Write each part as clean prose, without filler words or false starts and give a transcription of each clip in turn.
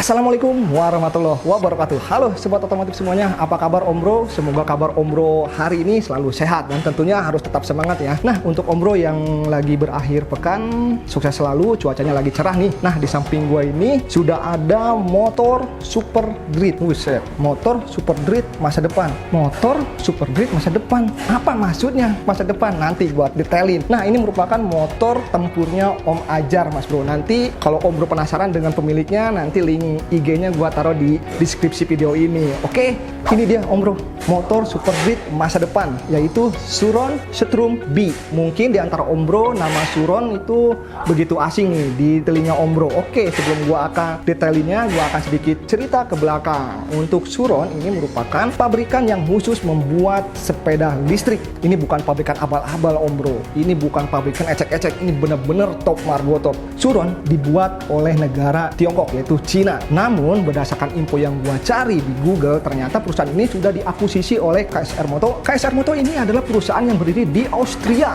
Assalamualaikum warahmatullahi wabarakatuh. Halo sobat otomotif semuanya, apa kabar Om Bro? Semoga kabar Om Bro hari ini selalu sehat dan tentunya harus tetap semangat ya. Nah, untuk Om Bro yang lagi berakhir pekan, sukses selalu, cuacanya lagi cerah nih. Nah, di samping gua ini sudah ada motor Super Dread. Buset, motor Super Dread masa depan. Motor Super Dread masa depan. Apa maksudnya masa depan? Nanti buat detailin. Nah, ini merupakan motor tempurnya Om Ajar Mas Bro. Nanti kalau Om Bro penasaran dengan pemiliknya, nanti link IG-nya gua taruh di deskripsi video ini. Oke, ini dia Om Bro, motor Super Dread masa depan, yaitu Suron Strum B. Mungkin di antara Om Bro nama Suron itu begitu asing nih di telinga Om Bro. Oke, sebelum gua akan detailinnya, gua akan sedikit cerita ke belakang. Untuk Suron ini merupakan pabrikan yang khusus membuat sepeda listrik. Ini bukan pabrikan abal-abal Om Bro. Ini bukan pabrikan ecek-ecek. Ini benar-benar top margo top. Suron dibuat oleh negara Tiongkok, yaitu Cina. Namun berdasarkan info yang gua cari di Google, ternyata perusahaan ini sudah diakuisisi oleh KSR Moto. KSR Moto ini adalah perusahaan yang berdiri di Austria.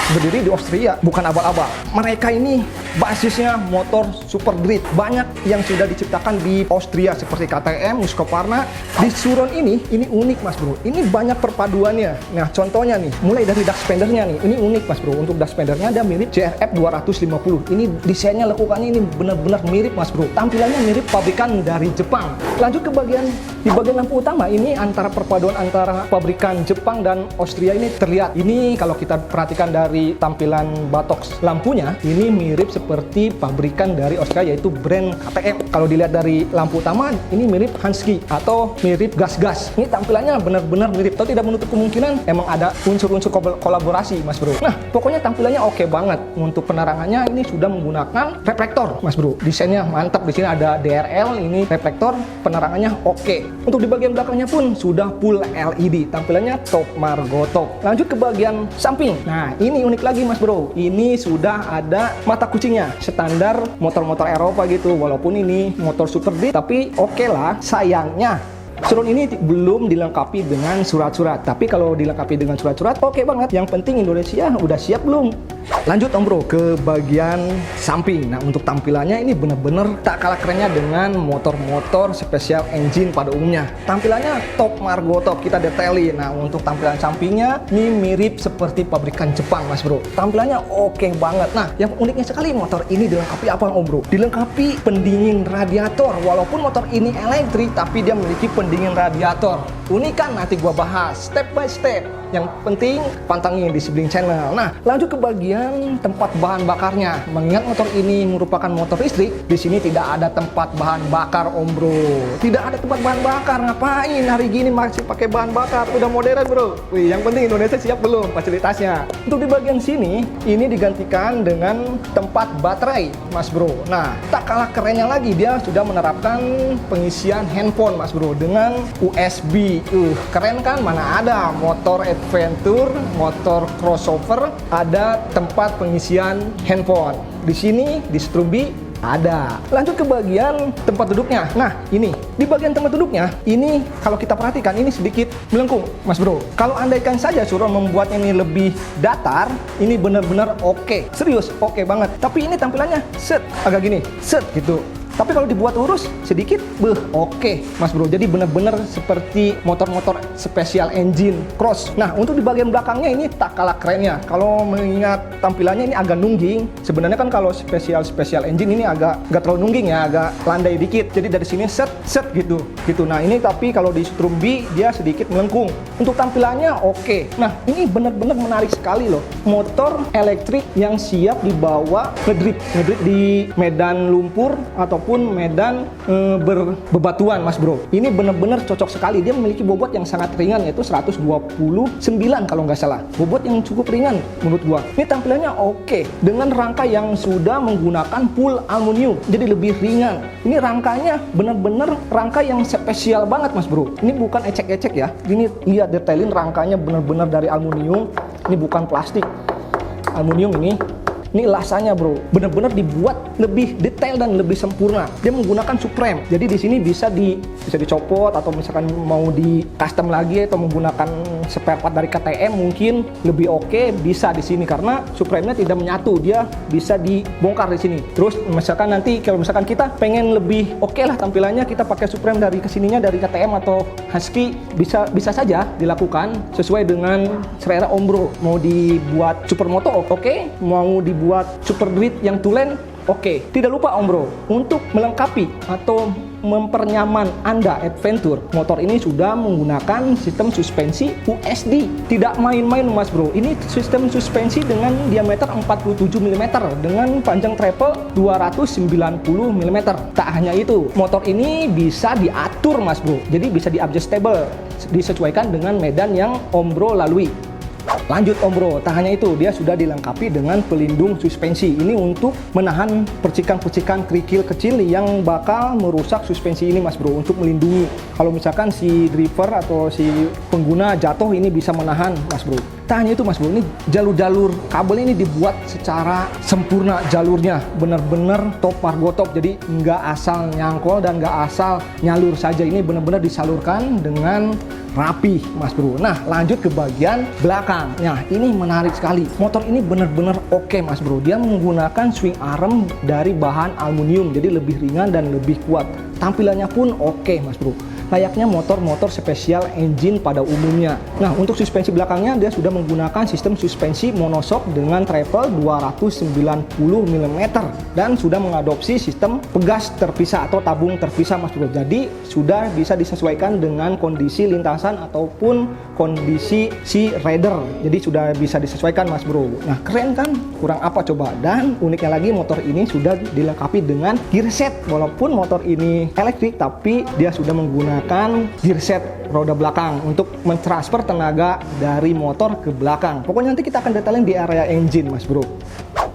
Berdiri di Austria, bukan abal-abal. Mereka ini basisnya motor Super Dread. Banyak yang sudah diciptakan di Austria seperti KTM, Husqvarna. Di Suron ini unik Mas Bro. Ini banyak perpaduannya. Nah, contohnya nih, mulai dari dashpandernya nih. Ini unik Mas Bro. Untuk dashpandernya ada mirip CRF 250. Ini desainnya lekukannya ini benar-benar mirip Mas Bro. Tampilannya mirip pabrikan dari Jepang. Lanjut ke di bagian lampu utama, ini antara perpaduan antara pabrikan Jepang dan Austria ini terlihat. Ini kalau kita perhatikan dari tampilan botox lampunya, ini mirip seperti pabrikan dari Austria, yaitu brand KTM. Kalau dilihat dari lampu utama, ini mirip Hansky atau mirip gas-gas. Ini tampilannya benar-benar mirip. Atau tidak menutup kemungkinan emang ada unsur-unsur kolaborasi Mas Bro. Nah, pokoknya tampilannya oke banget. Untuk penerangannya ini sudah menggunakan reflektor Mas Bro. Desainnya mantap. Di sini ada DRL, ini reflektor, penerangannya oke. Untuk di bagian belakangnya pun sudah full LED. Tampilannya top margo top. Lanjut ke bagian samping. Nah, ini unik lagi Mas Bro. Ini sudah ada mata kucingnya. Standar motor-motor Eropa gitu. Walaupun ini motor Super Dread, tapi oke lah. Sayangnya Suron ini belum dilengkapi dengan surat-surat. Tapi kalau dilengkapi dengan surat-surat, oke banget. Yang penting Indonesia udah siap belum? Lanjut Om Bro ke bagian samping. Nah, untuk tampilannya ini bener-bener tak kalah kerennya dengan motor-motor special engine pada umumnya. Tampilannya top margo top, kita detailin. Nah, untuk tampilan sampingnya ini mirip seperti pabrikan Jepang Mas Bro. Tampilannya oke banget. Nah, yang uniknya sekali motor ini dilengkapi apa Om Bro? Dilengkapi pendingin radiator. Walaupun motor ini elektrik, tapi dia memiliki pendingin radiator. Unik kan? Nanti gua bahas step by step. Yang penting pantengin di Sibling Channel. Nah, lanjut ke bagian tempat bahan bakarnya. Mengingat motor ini merupakan motor listrik, di sini tidak ada tempat bahan bakar Om Bro. Tidak ada tempat bahan bakar. Ngapain hari gini masih pakai bahan bakar? Udah modern Bro. Wih, yang penting Indonesia siap belum fasilitasnya? Untuk di bagian sini, ini digantikan dengan tempat baterai Mas Bro. Nah, tak kalah kerennya lagi, dia sudah menerapkan pengisian handphone Mas Bro dengan USB. Keren kan? Mana ada motor adventure, motor crossover, ada tempat pengisian handphone. Di sini, di Strum B, ada. Lanjut ke bagian tempat duduknya. Nah, ini di bagian tempat duduknya, ini kalau kita perhatikan ini sedikit melengkung, Mas Bro. Kalau andaikan saja Suron membuat ini lebih datar, ini benar-benar oke. Serius, oke banget. Tapi ini tampilannya set, agak gini, set gitu. Tapi kalau dibuat lurus sedikit, oke Mas Bro. Jadi benar-benar seperti motor-motor special engine cross. Nah, untuk di bagian belakangnya ini tak kalah kerennya. Kalau mengingat tampilannya ini agak nungging. Sebenarnya kan kalau special engine ini agak terlalu nungging ya, agak landai dikit. Jadi dari sini set gitu. Nah, ini tapi kalau di Strum B dia sedikit melengkung. Untuk tampilannya oke. Nah, ini benar-benar menarik sekali loh. Motor elektrik yang siap dibawa ngedrift di medan lumpur ataupun medan berbebatuan Mas Bro. Ini benar-benar cocok sekali. Dia memiliki bobot yang sangat ringan, yaitu 129 kalau nggak salah. Bobot yang cukup ringan menurut gua. Ini tampilannya oke. Dengan rangka yang sudah menggunakan full aluminium, jadi lebih ringan. Ini rangkanya benar-benar rangka yang spesial banget Mas Bro. Ini bukan ecek-ecek ya. Ini lihat detailin rangkanya benar-benar dari aluminium. Ini bukan plastik. Aluminium ini. Ini lasanya bro, bener-bener dibuat lebih detail dan lebih sempurna. Dia menggunakan Supreme. Jadi di sini bisa dicopot atau misalkan mau di custom lagi atau menggunakan spare part dari KTM mungkin lebih oke, bisa di sini karena Supreme-nya tidak menyatu. Dia bisa dibongkar di sini. Terus misalkan nanti kalau misalkan kita pengen lebih oke lah tampilannya, kita pakai Supreme dari kesininya dari KTM atau Husky, bisa saja dilakukan sesuai dengan selera Om Bro. Mau dibuat supermoto oke, mau dibuat super grid yang tulen oke. Tidak lupa Om Bro, untuk melengkapi atau mempernyaman Anda adventure, motor ini sudah menggunakan sistem suspensi USD. Tidak main-main Mas Bro, ini sistem suspensi dengan diameter 47 mm dengan panjang treble 290 mm. Tak hanya itu, motor ini bisa diatur Mas Bro, jadi bisa di-adjustable, disesuaikan dengan medan yang Om Bro lalui. Lanjut Om Bro, tak hanya itu, dia sudah dilengkapi dengan pelindung suspensi. Ini untuk menahan percikan-percikan kerikil kecil yang bakal merusak suspensi ini Mas Bro, untuk melindungi. Kalau misalkan si driver atau si pengguna jatuh, ini bisa menahan Mas Bro. Tak hanya itu Mas Bro, ini jalur-jalur kabel ini dibuat secara sempurna jalurnya, bener-bener top margo top. Jadi nggak asal nyangkol dan nggak asal nyalur saja, ini bener-bener disalurkan dengan rapi Mas Bro. Nah lanjut ke bagian belakang. Nah ini menarik sekali, motor ini bener-bener oke Mas Bro. Dia menggunakan swing arm dari bahan aluminium, jadi lebih ringan dan lebih kuat. Tampilannya pun oke Mas Bro, layaknya motor-motor spesial engine pada umumnya. Nah untuk suspensi belakangnya dia sudah menggunakan sistem suspensi monoshock dengan treble 290 mm dan sudah mengadopsi sistem pegas terpisah atau tabung terpisah Mas Bro. Jadi sudah bisa disesuaikan dengan kondisi lintasan ataupun kondisi si rider. Jadi sudah bisa disesuaikan Mas Bro. Nah keren kan? Kurang apa coba? Dan uniknya lagi, motor ini sudah dilengkapi dengan gear set. Walaupun motor ini elektrik, tapi dia sudah menggunakan gear set roda belakang untuk mentransfer tenaga dari motor ke belakang. Pokoknya nanti kita akan detailin di area engine Mas Bro.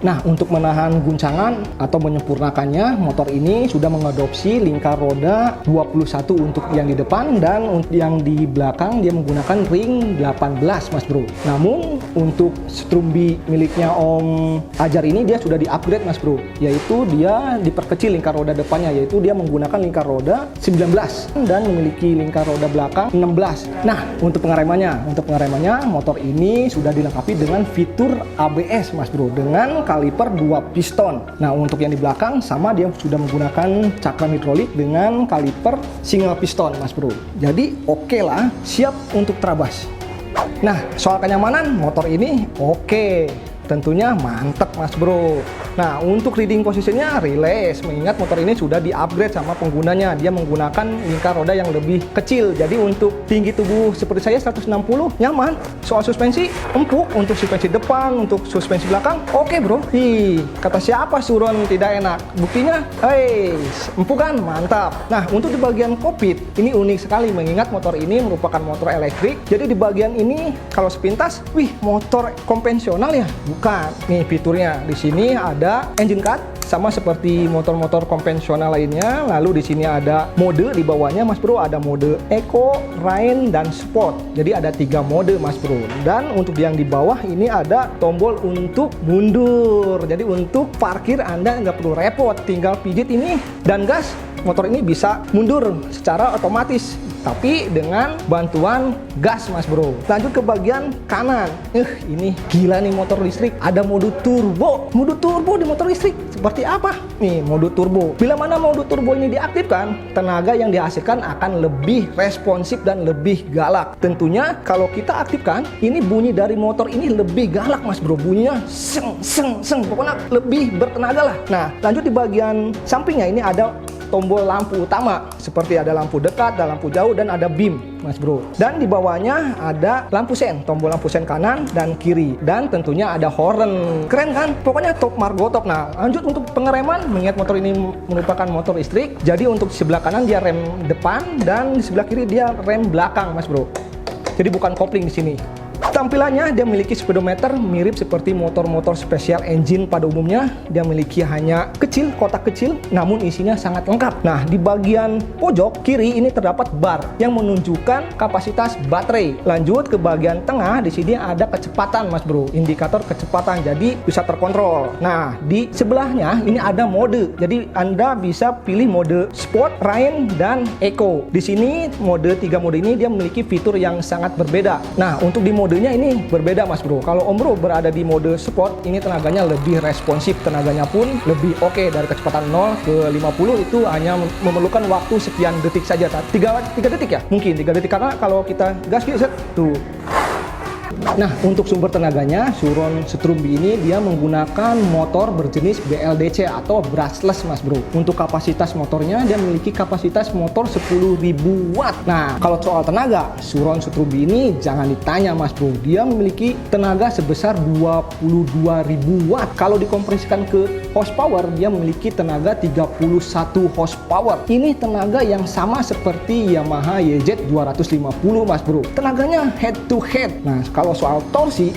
Nah untuk menahan guncangan atau menyempurnakannya, motor ini sudah mengadopsi lingkar roda 21 untuk yang di depan, dan untuk yang di belakang dia menggunakan ring 18 Mas Bro. Namun untuk strumbi miliknya Om Ajar ini dia sudah di-upgrade Mas Bro, yaitu dia diperkecil lingkar roda depannya, yaitu dia menggunakan lingkar roda 19 dan memiliki lingkar roda belakang 16. Nah untuk pengeremannya motor ini sudah dilengkapi dengan fitur ABS Mas Bro, dengan kaliper 2 piston. Nah untuk yang di belakang sama, dia sudah menggunakan cakram hidrolik dengan kaliper single piston Mas Bro. Jadi oke lah, siap untuk terabas. Nah soal kenyamanan, motor ini oke, tentunya mantep Mas Bro. Nah untuk reading posisinya relax, mengingat motor ini sudah di-upgrade sama penggunanya. Dia menggunakan lingkar roda yang lebih kecil, jadi untuk tinggi tubuh seperti saya 160 nyaman. Soal suspensi empuk, untuk suspensi depan, untuk suspensi belakang oke bro. Kata siapa suron tidak enak? Buktinya empuk kan? Mantap. Nah untuk di bagian kokpit ini unik sekali, mengingat motor ini merupakan motor elektrik. Jadi di bagian ini kalau sepintas, motor konvensional ya? Bukan. Nih fiturnya di sini ada engine cut sama seperti motor-motor konvensional lainnya. Lalu di sini ada mode di bawahnya Mas Bro, ada mode Eco, Rain, dan Sport. Jadi ada 3 mode Mas Bro. Dan untuk yang di bawah ini ada tombol untuk mundur. Jadi untuk parkir Anda nggak perlu repot, tinggal pijit ini dan gas. Motor ini bisa mundur secara otomatis, tapi dengan bantuan gas Mas Bro. Lanjut ke bagian kanan. Ini gila nih motor listrik. Ada mode turbo. Mode turbo di motor listrik seperti apa? Nih mode turbo. Bila mana mode turbo ini diaktifkan, tenaga yang dihasilkan akan lebih responsif dan lebih galak. Tentunya kalau kita aktifkan, ini bunyi dari motor ini lebih galak Mas Bro. Bunyinya seng. Pokoknya lebih bertenaga lah. Nah lanjut di bagian sampingnya ini ada tombol lampu utama, seperti ada lampu dekat, ada lampu jauh, dan ada beam Mas Bro. Dan di bawahnya ada lampu sen, tombol lampu sen kanan dan kiri, dan tentunya ada horn. Keren kan? Pokoknya top margo top. Nah lanjut untuk pengereman, mengingat motor ini merupakan motor listrik, jadi untuk sebelah kanan dia rem depan dan di sebelah kiri dia rem belakang Mas Bro. Jadi bukan kopling di sini. Tampilannya dia memiliki speedometer mirip seperti motor-motor special engine pada umumnya. Dia memiliki hanya kecil, kotak kecil, namun isinya sangat lengkap. Nah, di bagian pojok kiri ini terdapat bar yang menunjukkan kapasitas baterai. Lanjut ke bagian tengah, di sini ada kecepatan Mas Bro, indikator kecepatan, jadi bisa terkontrol. Nah, di sebelahnya ini ada mode. Jadi Anda bisa pilih mode Sport, Rain, dan Eco. Di sini tiga mode ini dia memiliki fitur yang sangat berbeda. Nah, untuk di modenya ini berbeda Mas Bro. Kalau Om Bro berada di mode Sport, ini tenaganya lebih responsif, tenaganya pun lebih oke. Dari kecepatan 0 ke 50 itu hanya memerlukan waktu sekian detik saja. 3 detik ya? Mungkin 3 detik, karena kalau kita gas set tuh. Nah, untuk sumber tenaganya, Suron Strumby ini dia menggunakan motor berjenis BLDC atau brushless Mas Bro. Untuk kapasitas motornya, dia memiliki kapasitas motor 10.000 watt. Nah, kalau soal tenaga, Suron Strumby ini jangan ditanya Mas Bro. Dia memiliki tenaga sebesar 22.000 watt. Kalau dikompresikan ke horsepower, dia memiliki tenaga 31 horsepower. Ini tenaga yang sama seperti Yamaha YZ 250 Mas Bro. Tenaganya head to head. Nah, kalau soal torsi,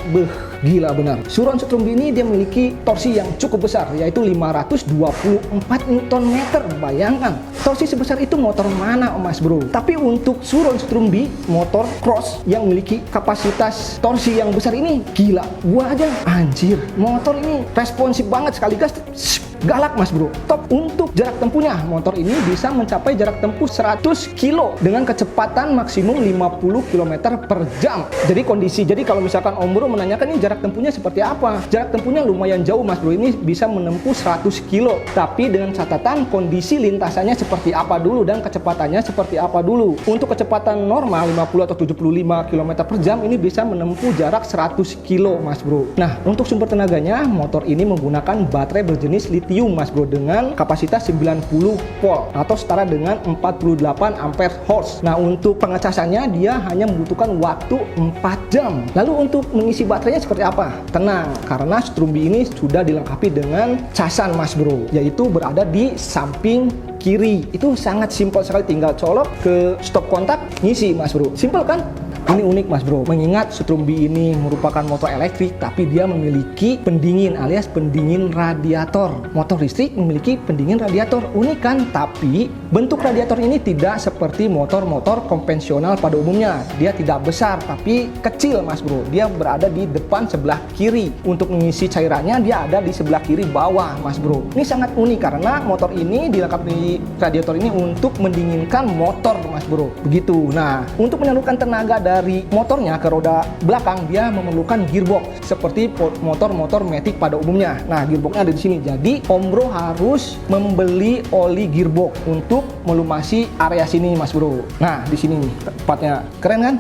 gila benar. Suron Strumby ini dia memiliki torsi yang cukup besar, yaitu 524 Nm. Bayangkan, torsi sebesar itu motor mana Mas Bro? Tapi untuk Suron Strumby, motor cross yang memiliki kapasitas torsi yang besar ini, gila. Gua aja, anjir, motor ini responsif banget, sekali gas, galak Mas Bro. Top untuk jarak tempuhnya, motor ini bisa mencapai jarak tempuh 100 km dengan kecepatan maksimum 50 km per jam. Jadi kalau misalkan Om Bro menanyakan ini jarak tempuhnya seperti apa? Jarak tempuhnya lumayan jauh Mas Bro, ini bisa menempuh 100 km. Tapi dengan catatan kondisi lintasannya seperti apa dulu dan kecepatannya seperti apa dulu. Untuk kecepatan normal 50 atau 75 km per jam ini bisa menempuh jarak 100 km Mas Bro. Nah, untuk sumber tenaganya, motor ini menggunakan baterai berjenis lithium Mas Bro dengan kapasitas 90 volt atau setara dengan 48 ampere hours. Nah, untuk pengecasannya dia hanya membutuhkan waktu 4 jam. Lalu untuk mengisi baterainya seperti apa? Tenang, karena Strumby ini sudah dilengkapi dengan casan Mas Bro, yaitu berada di samping kiri. Itu sangat simpel sekali, tinggal colok ke stop kontak, ngisi Mas Bro. Simpel kan? Ini unik Mas Bro, mengingat Strumby ini merupakan motor elektrik, tapi dia memiliki pendingin alias pendingin radiator. Motor listrik memiliki pendingin radiator, unik kan? Tapi bentuk radiator ini tidak seperti motor-motor konvensional pada umumnya. Dia tidak besar, tapi kecil Mas Bro. Dia berada di depan sebelah kiri. Untuk mengisi cairannya, dia ada di sebelah kiri bawah Mas Bro. Ini sangat unik karena motor ini dilengkapi radiator ini untuk mendinginkan motor Mas Bro. Begitu. Nah, untuk menyalurkan tenaga dari motornya ke roda belakang, dia memerlukan gearbox seperti motor-motor matic pada umumnya. Nah, gearboxnya ada di sini. Jadi Om Bro harus membeli oli gearbox untuk melumasi area sini Mas Bro. Nah, di sini tempatnya keren kan?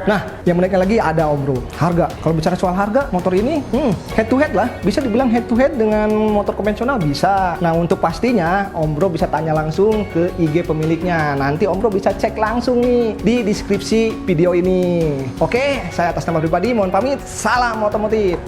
Nah, yang menarik lagi ada Om Bro, harga. Kalau bicara soal harga, motor ini head to head lah. Bisa dibilang head to head dengan motor konvensional bisa. Nah, untuk pastinya Om Bro bisa tanya langsung ke IG pemiliknya. Nanti Om Bro bisa cek langsung nih di deskripsi video ini. Oke, saya atas nama pribadi mohon pamit. Salam otomotif.